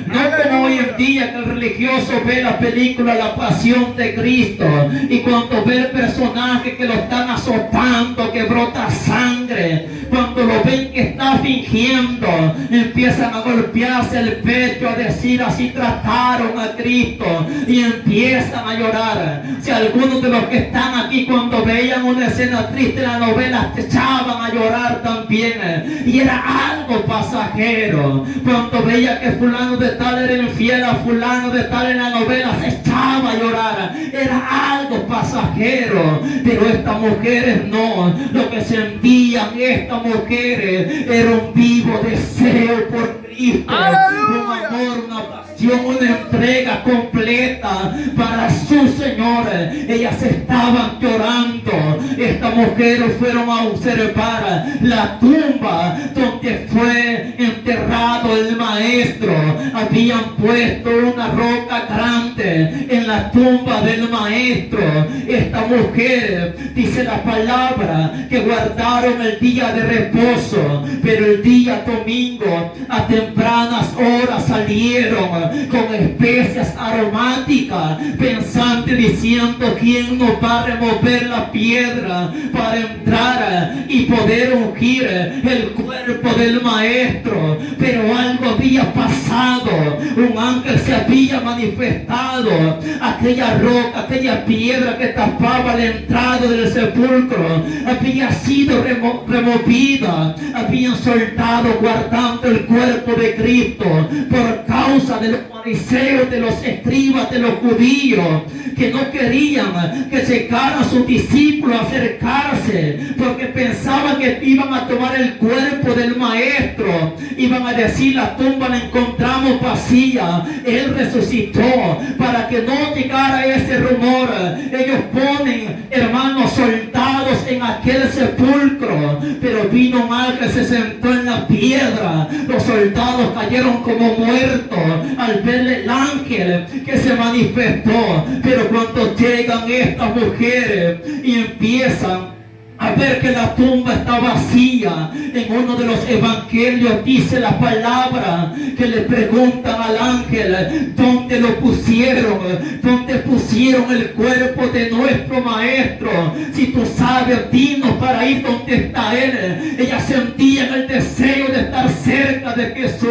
No como hoy en día que el religioso ve la película La Pasión de Cristo, y cuando ve el personaje que lo están azotando, que brota sangre, cuando lo ven que está fingiendo, empiezan a golpearse el pecho, a decir: así trataron a Cristo, y empiezan a llorar. Si algunos de los que están aquí, cuando veían una escena triste en la novela, se echaban a llorar también, y era algo pasajero. Cuando veía que fulano de tal era infiel a fulano de tal en la novela, se echaba a llorar, era algo pasajero. Pero estas mujeres no, lo que sentían estas mujeres era un vivo deseo por Cristo, un amor, una pasión, una entrega completa para su Señor. Ellas estaban llorando. Estas mujeres fueron a observar la tumba donde fue enterrado el Maestro. Habían puesto una roca grande en la tumba del Maestro. Esta mujer, dice la palabra, que guardaron el día de reposo, pero el día domingo a tempranas horas salieron con especias aromáticas, pensando y diciendo: ¿quién nos va a remover la piedra para entrar y poder ungir el cuerpo del Maestro? Pero algo había pasado, un ángel se había manifestado. Aquella roca, aquella piedra que tapaba la entrada del sepulcro había sido removida. Habían soltado, guardando el cuerpo de Cristo, por causa de los fariseos, de los escribas, de los judíos, que no querían que llegaran sus discípulos a acercarse, porque pensaban que iban a tomar el cuerpo del Maestro, iban a decir: la tumba la encontramos vacía, Él resucitó. Para que no llegara ese rumor, ellos ponen, hermanos, soldados en aquel sepulcro. Pero vino un ángel, se sentó en la piedra. Los soldados cayeron como muertos al ver el ángel que se manifestó. Pero cuando llegan estas mujeres y empiezan a a ver que la tumba está vacía. En uno de los evangelios dice la palabra que le preguntan al ángel, ¿dónde lo pusieron? ¿Dónde pusieron el cuerpo de nuestro maestro? Si tú sabes, dinos para ir donde está él. Ella sentía el deseo de estar cerca de Jesús,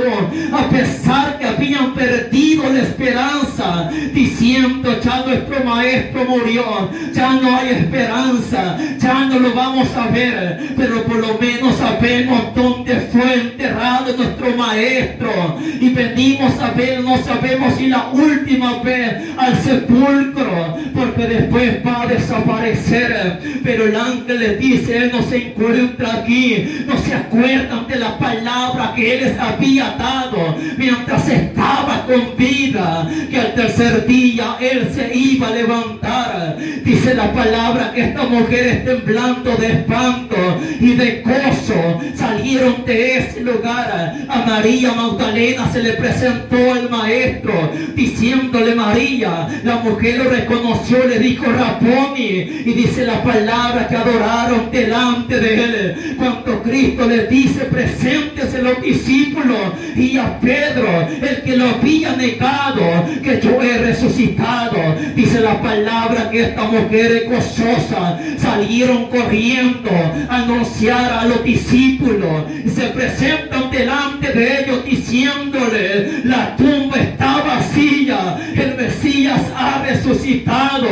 a pesar que habían perdido la esperanza, diciendo, ya nuestro maestro murió, ya no hay esperanza, ya no lo vamos a ver, pero por lo menos sabemos dónde fue enterrado nuestro maestro, y venimos a ver, no sabemos si la última vez al sepulcro, porque después va a desaparecer. Pero el ángel les dice, él no se encuentra aquí. No se acuerdan de la palabra que él les había dado mientras estaba con vida, que al tercer día él se iba a levantar. Dice la palabra que estas mujeres, temblando de espanto y de gozo, salieron de ese lugar. A María Magdalena se le presentó el maestro, diciéndole, María. La mujer lo reconoció, le dijo, Raboni, y dice la palabra que adoraron delante de él. Cuando Cristo les dice, preséntese los discípulos, y a Pedro, el que lo había negado, que yo he resucitado, dice la palabra que estas mujeres gozosas salieron corriendo a anunciar a los discípulos, y se presentan delante de ellos diciéndole, la tumba está vacía, el Mesías ha resucitado.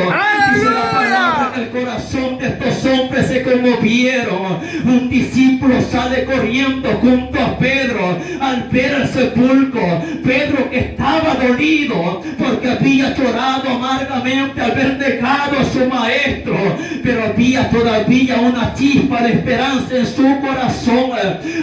Dice la palabra que el corazón de estos hombres se conmovieron. Un discípulo sale corriendo junto a Pedro al ver el sepulcro. Pedro, que estaba dolido porque había llorado amargamente al ver dejado a su maestro, pero había todavía una chispa de esperanza en su corazón,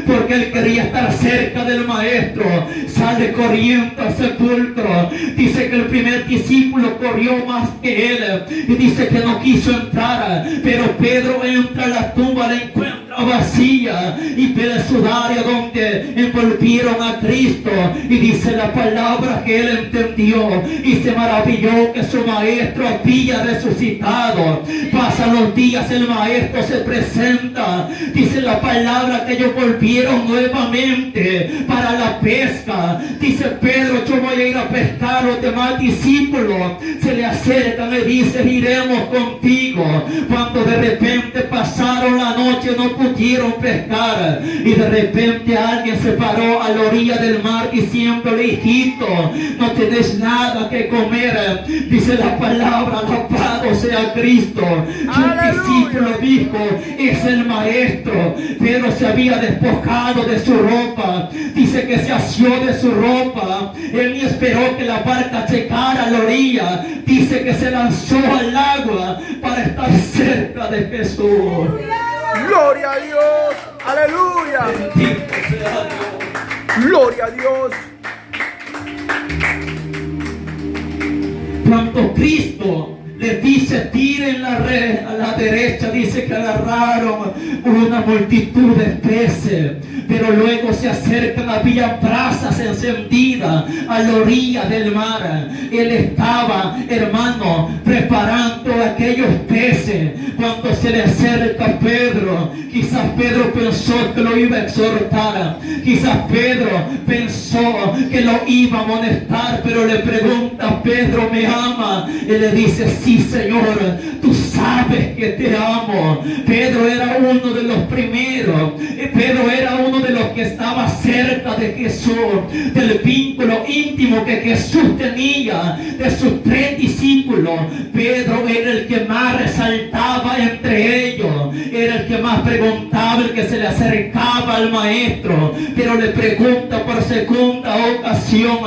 porque él quería estar cerca del maestro. Sale corriendo al sepulcro. Dice que el primer discípulo corrió más que él, y dice que no quiso entrar, pero Pedro entra a la tumba, la encuentra vacía, y ve el sudario donde envolvieron a Cristo, y dice la palabra que él entendió y se maravilló que su maestro había resucitado. Pasan los días, el maestro se presenta, dice la palabra que ellos volvieron nuevamente para la pesca. Dice Pedro, yo voy a ir a pescar. Los demás discípulos se le acercan y dicen, iremos contigo. Cuando de repente pasaron la noche, no pudieron pescar, y de repente alguien se paró a la orilla del mar diciéndole, hijito, no tenés nada que comer. Dice la palabra, alabado sea Cristo. Y un discípulo dijo, es el maestro. Pedro se había despojado de su ropa. Dice que se asió de su ropa. Él ni esperó que la barca llegara a la orilla. Dice que se lanzó al agua para estar cerca de Jesús. Gloria a Dios. Aleluya. Bendito sea Dios. Gloria a Dios. Cuando Cristo les dice, tiren la red a la derecha, dice que agarraron una multitud de peces, pero luego se acercan, había brasas encendidas a la orilla del mar. Él estaba, hermano, preparando aquellos peces. Cuando se le acerca a Pedro, quizás Pedro pensó que lo iba a exhortar, quizás Pedro pensó que lo iba a amonestar, pero le pregunta, Pedro, ¿me ama? Y le dice, sí, Señor, tú sabes que te amo. Pedro era uno de los primeros. Pedro era uno de los que estaba cerca de Jesús, del vínculo íntimo que Jesús tenía de sus 3 discípulos. Pedro era el que más resaltaba entre ellos, era el que más preguntaba, el que se le acercaba al maestro, pero le pregunta por segunda ocasión,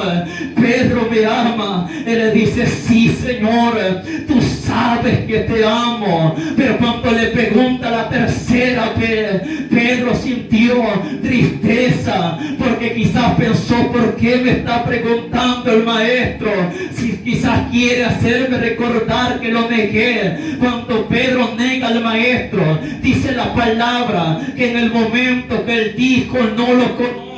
Pedro, ¿me ama? Él le dice, sí, Señor, tú sabes que te amo. Pero cuando le pregunta la tercera vez, Pedro sintió tristeza, porque quizás pensó, ¿por qué me está preguntando el maestro? Si quizás quiere hacerme recordar que lo negué. Cuando Pedro nega al maestro, dice la palabra que en el momento que él dijo, no lo conozco,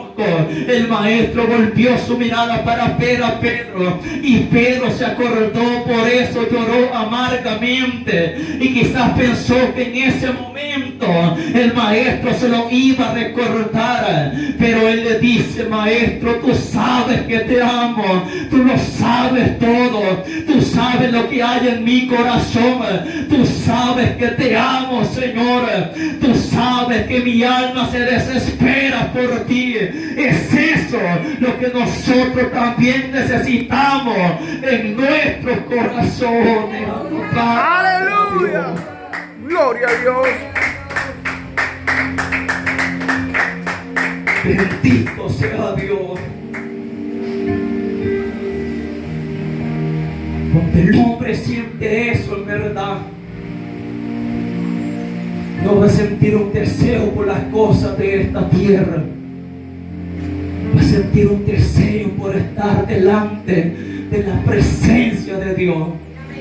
el maestro volvió su mirada para ver a Pedro, y Pedro se acordó, por eso lloró amargamente, y quizás pensó que en ese momento momento el maestro se lo iba a recordar, pero él le dice: maestro, tú sabes que te amo, tú lo sabes todo, tú sabes lo que hay en mi corazón, tú sabes que te amo, Señor, tú sabes que mi alma se desespera por ti. Es eso lo que nosotros también necesitamos en nuestros corazones. Aleluya. Gloria a Dios. Bendito sea Dios. Cuando el hombre siente eso, en verdad, no va a sentir un deseo por las cosas de esta tierra. Va a sentir un deseo por estar delante de la presencia de Dios.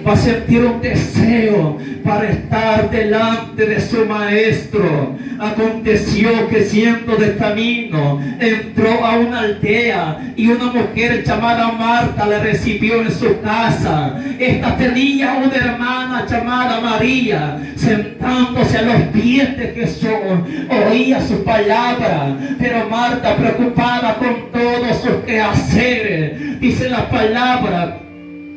Va a sentir un deseo para estar delante de su maestro. Aconteció que siendo de camino, entró a una aldea y una mujer llamada Marta le recibió en su casa. Esta tenía una hermana llamada María. Sentándose a los pies de Jesús, oía su palabra. Pero Marta, preocupada con todos sus quehaceres, dice la palabra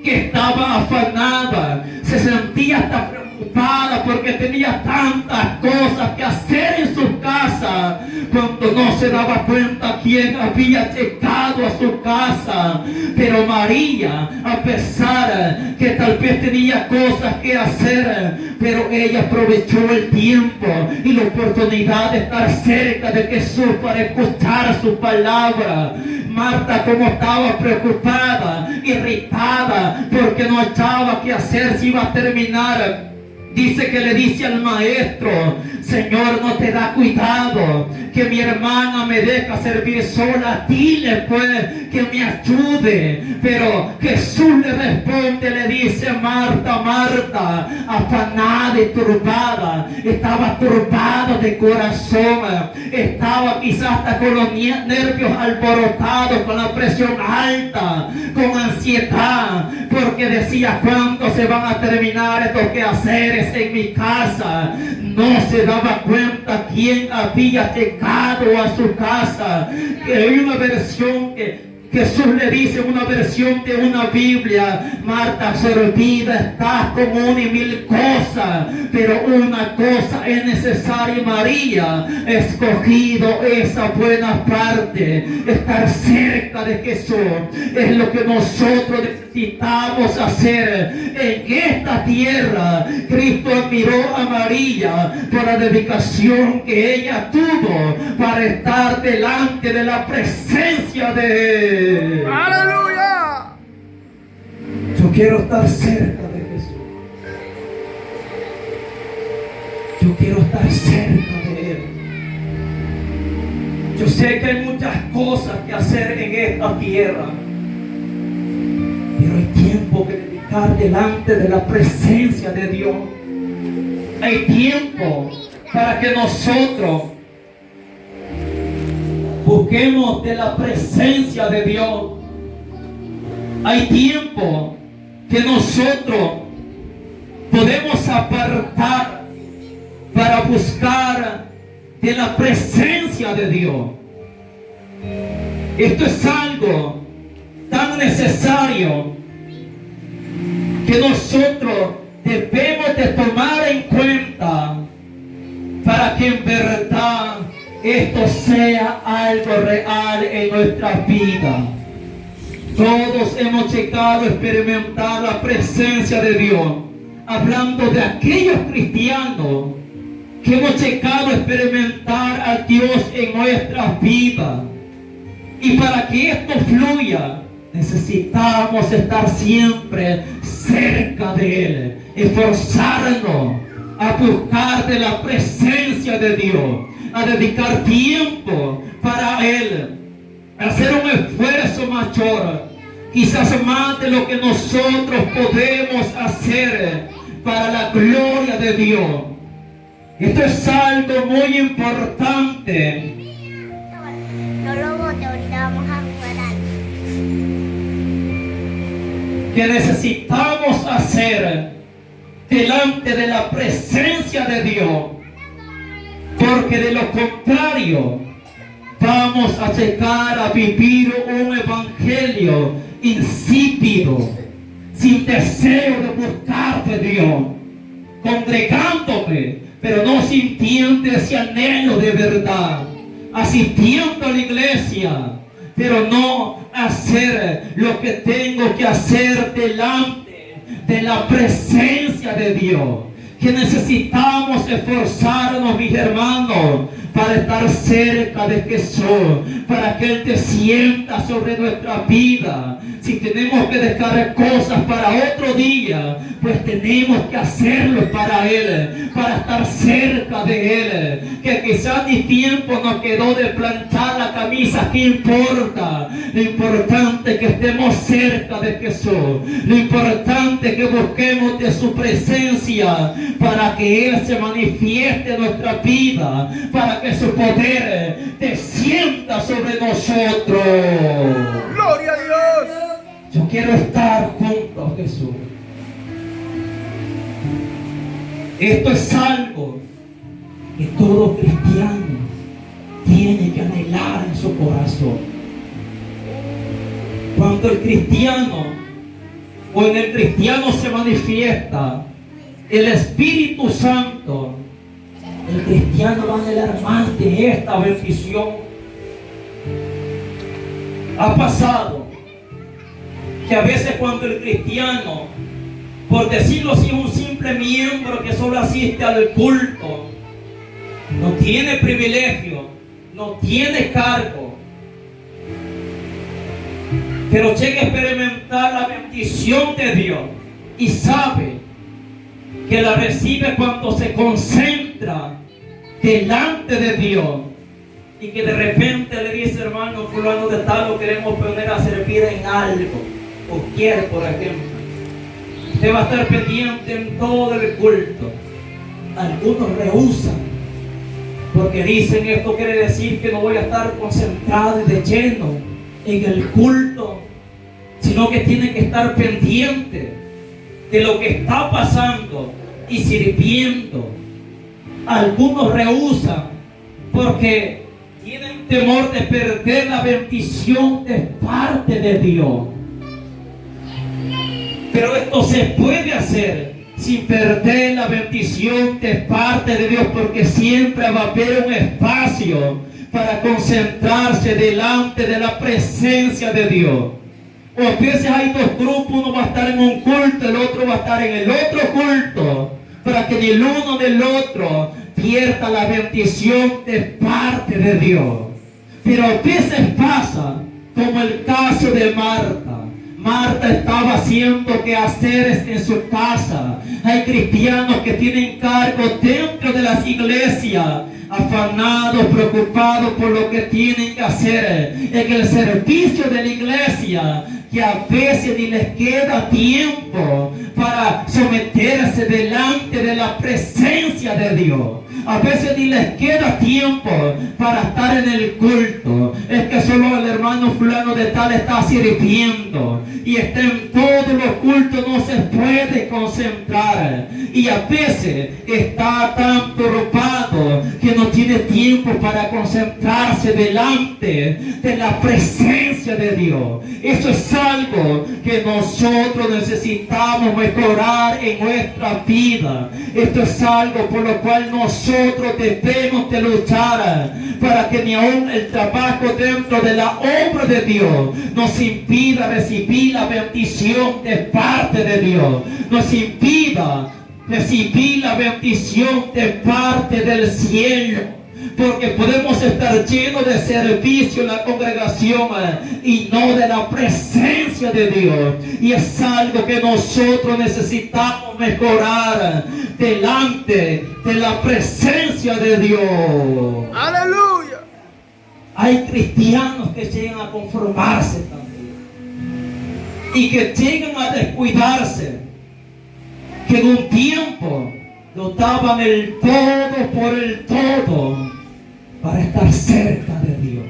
que estaba afanada, se sentía hasta preocupada porque tenía tantas cosas que hacer en su casa, cuando no se daba cuenta quién había llegado a su casa. Pero María, a pesar que tal vez tenía cosas que hacer, pero ella aprovechó el tiempo y la oportunidad de estar cerca de Jesús para escuchar su palabra. Marta, como estaba preocupada, irritada, porque no hallaba qué hacer, si iba a terminar, dice que le dice al maestro: Señor, no te da cuidado que mi hermana me deja servir sola, dile pues que me ayude. Pero Jesús le responde, le dice: Marta, Marta, afanada y turbada. Estaba turbada de corazón, estaba quizás hasta con los nervios alborotados, con la presión alta, con ansiedad, porque decía: ¿cuándo se van a terminar estos quehaceres en mi casa? No se daba cuenta quién había llegado a su casa. Que hay una versión que Jesús le dice, una versión de una Biblia: Marta, absorbida estás con una y mil cosas, pero una cosa es necesaria. María ha escogido esa buena parte, estar cerca de Jesús. Es lo que nosotros necesitamos hacer en esta tierra. Cristo admiró a María por la dedicación que ella tuvo para estar delante de la presencia de Él. Aleluya. Yo quiero estar cerca de Jesús. Yo quiero estar cerca de Él. Yo sé que hay muchas cosas que hacer en esta tierra, pero hay tiempo que dedicar delante de la presencia de Dios. Hay tiempo para que nosotros busquemos de la presencia de Dios. Hay tiempo que nosotros podemos apartar para buscar de la presencia de Dios. Esto es algo tan necesario que nosotros debemos de tomar en cuenta para que en verdad esto sea algo real en nuestra vida. Todos hemos llegado a experimentar la presencia de Dios. Hablando de aquellos cristianos que hemos llegado a experimentar a Dios en nuestras vidas. Y para que esto fluya, necesitamos estar siempre cerca de Él, esforzarnos a buscar de la presencia de Dios, a dedicar tiempo para Él, a hacer un esfuerzo mayor, quizás más de lo que nosotros podemos hacer para la gloria de Dios. Esto es algo muy importante. Que necesitamos hacer delante de la presencia de Dios. porque de lo contrario vamos a llegar a vivir un evangelio insípido, sin deseo de buscar de Dios, congregándome, pero no sintiendo ese anhelo de verdad, asistiendo a la iglesia, pero no hacer lo que tengo que hacer delante de la presencia de Dios. Que necesitamos esforzarnos, mis hermanos, para estar cerca de Jesús, para que Él te sienta sobre nuestra vida. Si tenemos que dejar cosas para otro día, pues tenemos que hacerlo para Él, para estar cerca de Él. Que quizás ni tiempo nos quedó de planchar la camisa, ¿qué importa? Lo importante es que estemos cerca de Jesús. Lo importante es que busquemos de su presencia para que Él se manifieste en nuestra vida, para que su poder descienda sobre nosotros. Gloria a Dios. Yo quiero estar junto a Jesús. Esto es algo que todo cristiano tiene que anhelar en su corazón. Cuando el cristiano o en el cristiano se manifiesta el Espíritu Santo, el cristiano va a anhelar más de esta bendición. Ha pasado que a veces cuando el cristiano, por decirlo así, es un simple miembro que solo asiste al culto, no tiene privilegio, no tiene cargo, pero llega a experimentar la bendición de Dios y sabe que la recibe cuando se concentra delante de Dios, y que de repente le dice: hermano fulano de tal, lo queremos poner a servir en algo, o quiere, por ejemplo. Usted va a estar pendiente en todo el culto. Algunos rehusan porque dicen: esto quiere decir que no voy a estar concentrado y de lleno en el culto, sino que tienen que estar pendientes de lo que está pasando y sirviendo. Algunos rehusan porque tienen temor de perder la bendición de parte de Dios. Pero esto se puede hacer sin perder la bendición de parte de Dios, porque siempre va a haber un espacio para concentrarse delante de la presencia de Dios. O a veces hay dos grupos, uno va a estar en un culto, el otro va a estar en el otro culto, para que ni el uno ni el otro pierda la bendición de parte de Dios. Pero a veces pasa como el caso de Marta. Marta estaba haciendo quehaceres en su casa. Hay cristianos que tienen cargo dentro de las iglesias, afanados, preocupados por lo que tienen que hacer en el servicio de la iglesia, que a veces ni les queda tiempo para someterse delante de la presencia de Dios. A veces ni les queda tiempo para estar en el culto. Es que solo el hermano fulano de tal está sirviendo y está en todos los cultos, no se puede concentrar. Y a veces está tan turbado que no tiene tiempo para concentrarse delante de la presencia de Dios. Eso es algo que nosotros necesitamos mejorar en nuestra vida. Esto es algo por lo cual nosotros debemos de luchar, para que ni aún el trabajo dentro de la obra de Dios nos impida recibir la bendición de parte de Dios, nos impida recibir la bendición de parte del cielo. Porque podemos estar llenos de servicio en la congregación y no de la presencia de Dios. Y es algo que nosotros necesitamos mejorar delante de la presencia de Dios. Aleluya. Hay cristianos que llegan a conformarse también y que llegan a descuidarse, que en un tiempo lo daban el todo por el todo para estar cerca de Dios,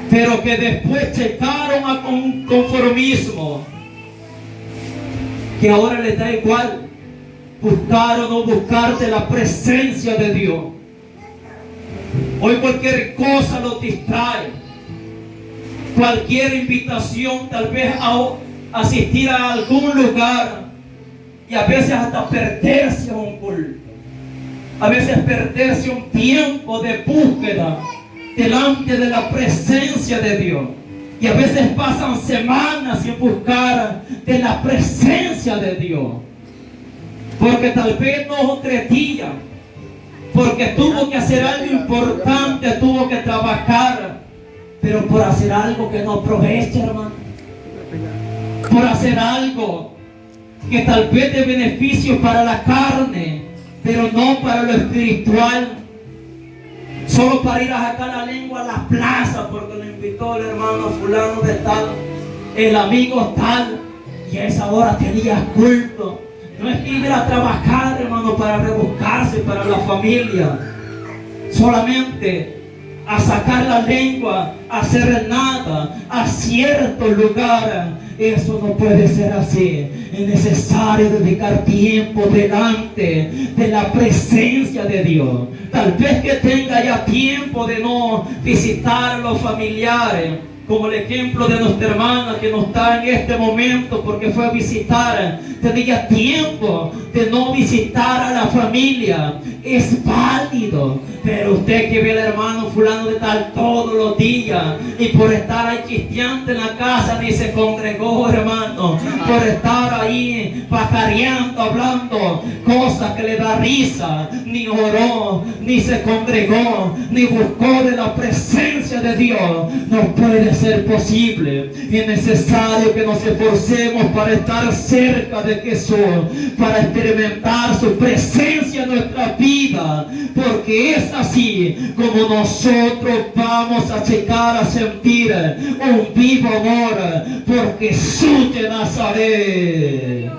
pero que después llegaron a un conformismo, que ahora les da igual buscar o no buscar de la presencia de Dios, Hoy cualquier cosa lo distrae. Cualquier invitación, tal vez a asistir a algún lugar, y a veces hasta perderse a un culto. A veces perderse un tiempo de búsqueda delante de la presencia de Dios. Y a veces pasan semanas sin buscar de la presencia de Dios. Porque tal vez no 3 días. Porque tuvo que hacer algo importante, tuvo que trabajar. Pero por hacer algo que no aprovecha, hermano. Por hacer algo que tal vez de beneficio para la carne, pero no para lo espiritual. Solo para ir a sacar la lengua a la plaza, porque lo invitó el hermano fulano de tal, el amigo tal, y a esa hora tenía culto. No es que ir a trabajar, hermano, para rebuscarse para la familia. Solamente a sacar la lengua, a hacer nada, a cierto lugar. Eso no puede ser así. Es necesario dedicar tiempo delante de la presencia de Dios. Tal vez que tenga ya tiempo de no visitar a los familiares, como el ejemplo de nuestra hermana que no está en este momento porque fue a visitar. Tenía tiempo de no visitar a la familia. Es válido. Pero usted que ve al hermano fulano de tal todos los días, y por estar ahí chisteante en la casa ni se congregó, hermano. Por estar ahí pajareando, hablando cosas que le da risa, ni oró, ni se congregó, ni buscó de la presencia de Dios. No puede ser posible. Es necesario que nos esforcemos para estar cerca de Jesús, para experimentar su presencia en nuestra vida, porque es así como nosotros vamos a llegar a sentir un vivo amor por Jesús de Nazaret.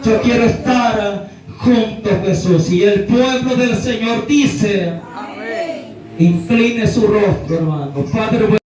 Yo quiero estar junto a Jesús, y el pueblo del Señor dice: amén. Incline su rostro, hermano. Padre